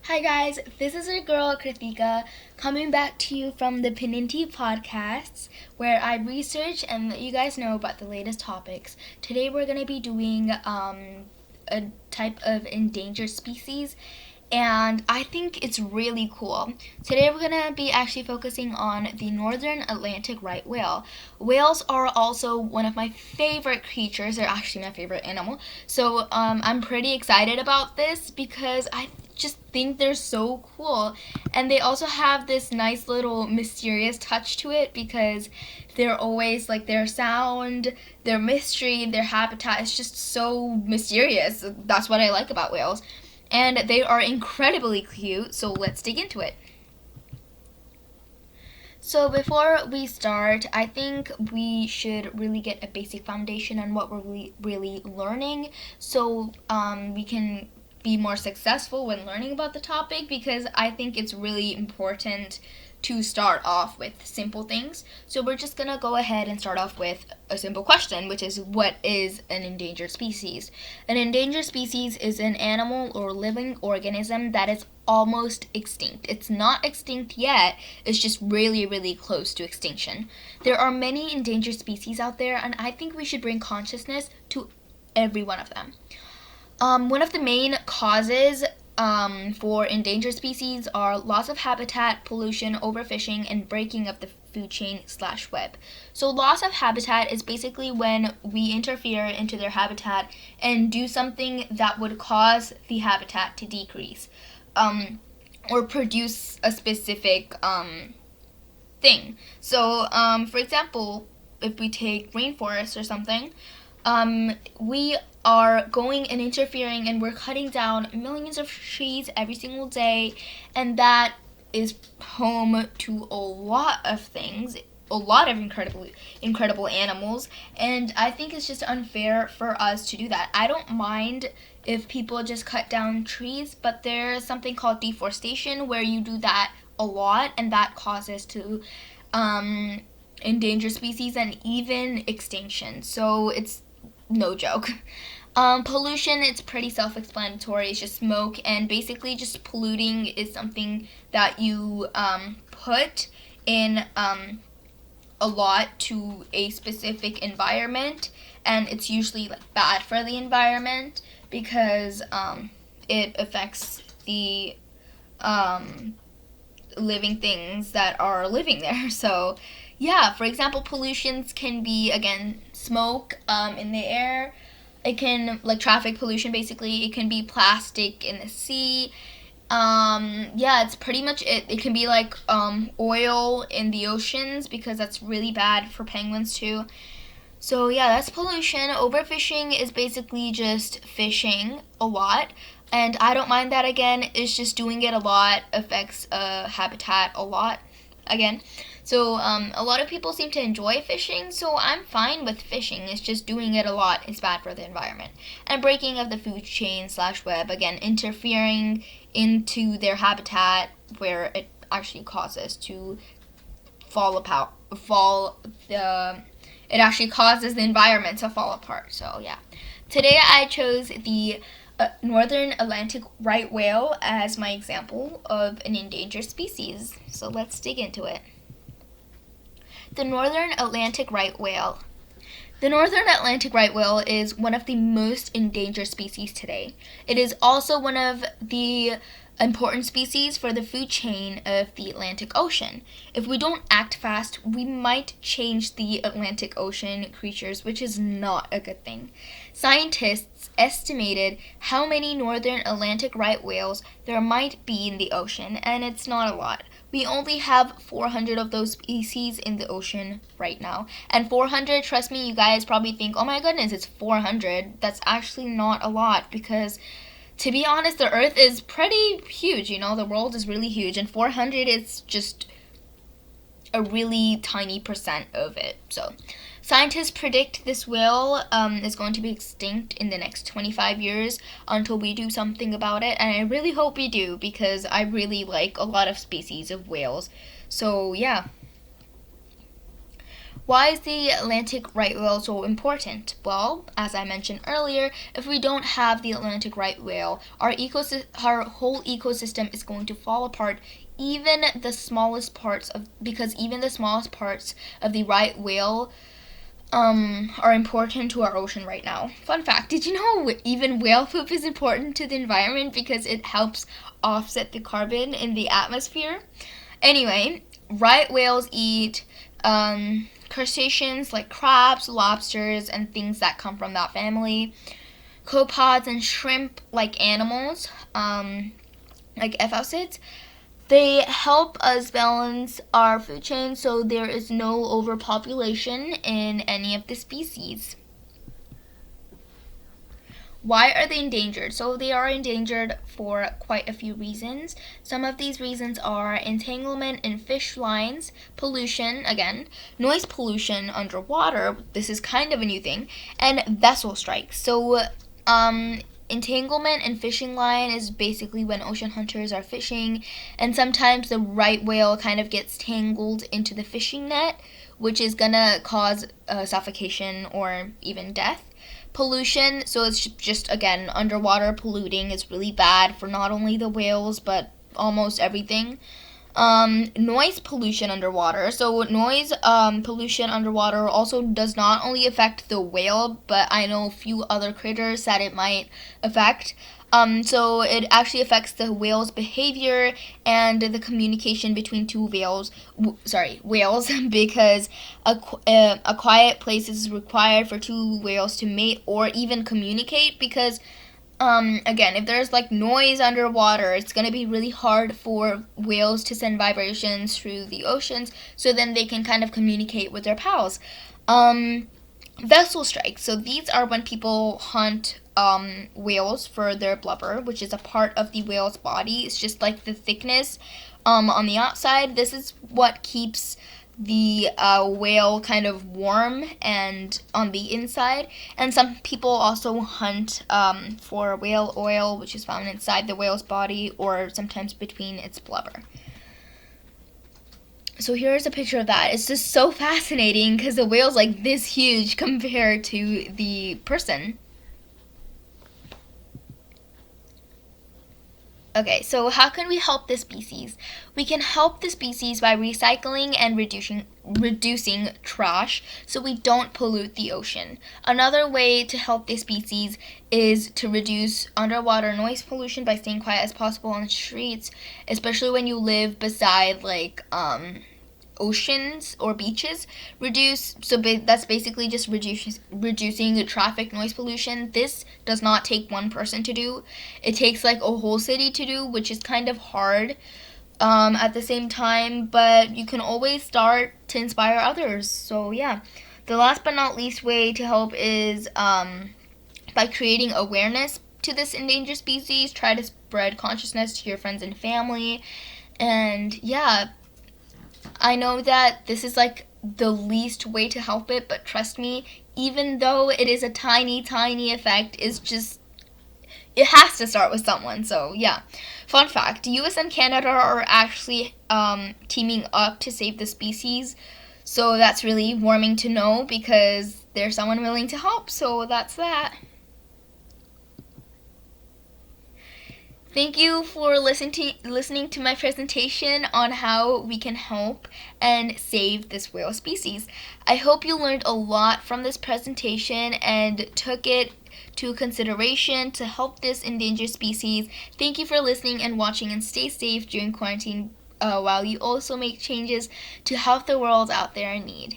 Hi guys, this is your girl Krithika coming back to you from the Pininti podcasts where I research and let you guys know about the latest topics. Today we're going to be doing a type of endangered species and I think it's really cool. Today we're going to be actually focusing on the northern Atlantic right whale. Whales are also one of my favorite creatures. They're actually my favorite animal. So I'm pretty excited about this because I just think they're so cool. And they also have this nice little mysterious touch to it because they're always like their sound, their mystery, their habitat is just so mysterious. That's what I like about whales. And they are incredibly cute, so let's dig into it. So before we start, I think we should really get a basic foundation on what we're really learning so we can be more successful when learning about the topic, because I think it's really important to start off with simple things. So we're just going to go ahead and start off with a simple question, which is, what is an endangered species? An endangered species is an animal or living organism that is almost extinct. It's not extinct yet, it's just really close to extinction. There are many endangered species out there, and I think we should bring consciousness to every one of them. One of the main causes for endangered species are loss of habitat, pollution, overfishing, and breaking of the food chain / web. So loss of habitat is basically when we interfere into their habitat and do something that would cause the habitat to decrease or produce a specific thing. So for example, if we take rainforests or something, we are going and interfering and we're cutting down millions of trees every single day, and that is home to a lot of things, a lot of incredible animals, and I think it's just unfair for us to do that. I don't mind if people just cut down trees, but there's something called deforestation where you do that a lot, and that causes to endangered species and even extinction. So it's no joke. Pollution, it's pretty self-explanatory. It's just smoke, and basically just polluting is something that you put in a lot to a specific environment, and it's usually like bad for the environment because it affects the living things that are living there. So yeah, for example, pollutions can be, again, smoke in the air. It can, like traffic pollution basically, it can be plastic in the sea. Yeah, it's pretty much it. It can be like oil in the oceans because that's really bad for penguins too. So yeah, that's pollution. Overfishing is basically just fishing a lot. And I don't mind that. Again, it's just doing it a lot affects habitat a lot again. So a lot of people seem to enjoy fishing, so I'm fine with fishing. It's just doing it a lot is bad for the environment. And breaking of the food chain / web, again, interfering into their habitat where it actually causes to it actually causes the environment to fall apart. So yeah, today I chose the northern Atlantic right whale as my example of an endangered species. So let's dig into it. The northern Atlantic right whale. The northern Atlantic right whale is one of the most endangered species today. It is also one of the important species for the food chain of the Atlantic Ocean. If we don't act fast, we might change the Atlantic Ocean creatures, which is not a good thing. Scientists estimated how many northern Atlantic right whales there might be in the ocean, and it's not a lot. We only have 400 of those species in the ocean right now. And 400, trust me, you guys probably think, oh my goodness, it's 400. That's actually not a lot because, to be honest, the Earth is pretty huge, the world is really huge, and 400 is just a really tiny percent of it. So scientists predict this whale is going to be extinct in the next 25 years until we do something about it, and I really hope we do because I really like a lot of species of whales. So yeah. Why is the Atlantic right whale so important? Well, as I mentioned earlier, if we don't have the Atlantic right whale, our whole ecosystem is going to fall apart. Even the smallest parts of the right whale are important to our ocean right now. Fun fact, did you know even whale poop is important to the environment because it helps offset the carbon in the atmosphere? Anyway, right whales eat crustaceans like crabs, lobsters, and things that come from that family. Copepods and shrimp like animals, like epaucids, they help us balance our food chain so there is no overpopulation in any of the species. Why are they endangered? So they are endangered for quite a few reasons. Some of these reasons are entanglement in fish lines, pollution, again, noise pollution underwater, this is kind of a new thing, and vessel strikes. So entanglement in fishing line is basically when ocean hunters are fishing and sometimes the right whale kind of gets tangled into the fishing net, which is gonna cause suffocation or even death. Pollution, so it's just, again, underwater polluting is really bad for not only the whales but almost everything. Noise pollution underwater. So noise pollution underwater also does not only affect the whale, but I know a few other critters that it might affect. So it actually affects the whale's behavior and the communication between two whales, because a quiet place is required for two whales to mate or even communicate, because again, if there's like noise underwater, it's going to be really hard for whales to send vibrations through the oceans so then they can kind of communicate with their pals. Vessel strikes. So these are when people hunt whales for their blubber, which is a part of the whale's body. It's just like the thickness on the outside. This is what keeps the whale kind of warm and on the inside. And some people also hunt for whale oil, which is found inside the whale's body or sometimes between its blubber. So here's a picture of that. It's just so fascinating because the whale's like this huge compared to the person. Okay, so how can we help the species? We can help the species by recycling and reducing trash so we don't pollute the ocean. Another way to help the species is to reduce underwater noise pollution by staying quiet as possible on the streets, especially when you live beside like oceans or beaches. That's basically just reducing traffic noise pollution. This does not take one person to do. It takes like a whole city to do, which is kind of hard at the same time, but you can always start to inspire others. So yeah, the last but not least way to help is by creating awareness to this endangered species. Try to spread consciousness to your friends and family. And yeah, I know that this is like the least way to help it, but trust me, even though it is a tiny, tiny effect, it has to start with someone. So yeah. Fun fact, US and Canada are actually teaming up to save the species. So that's really warming to know because there's someone willing to help. So that's that. Thank you for listening to my presentation on how we can help and save this whale species. I hope you learned a lot from this presentation and took it to consideration to help this endangered species. Thank you for listening and watching, and stay safe during quarantine while you also make changes to help the world out there in need.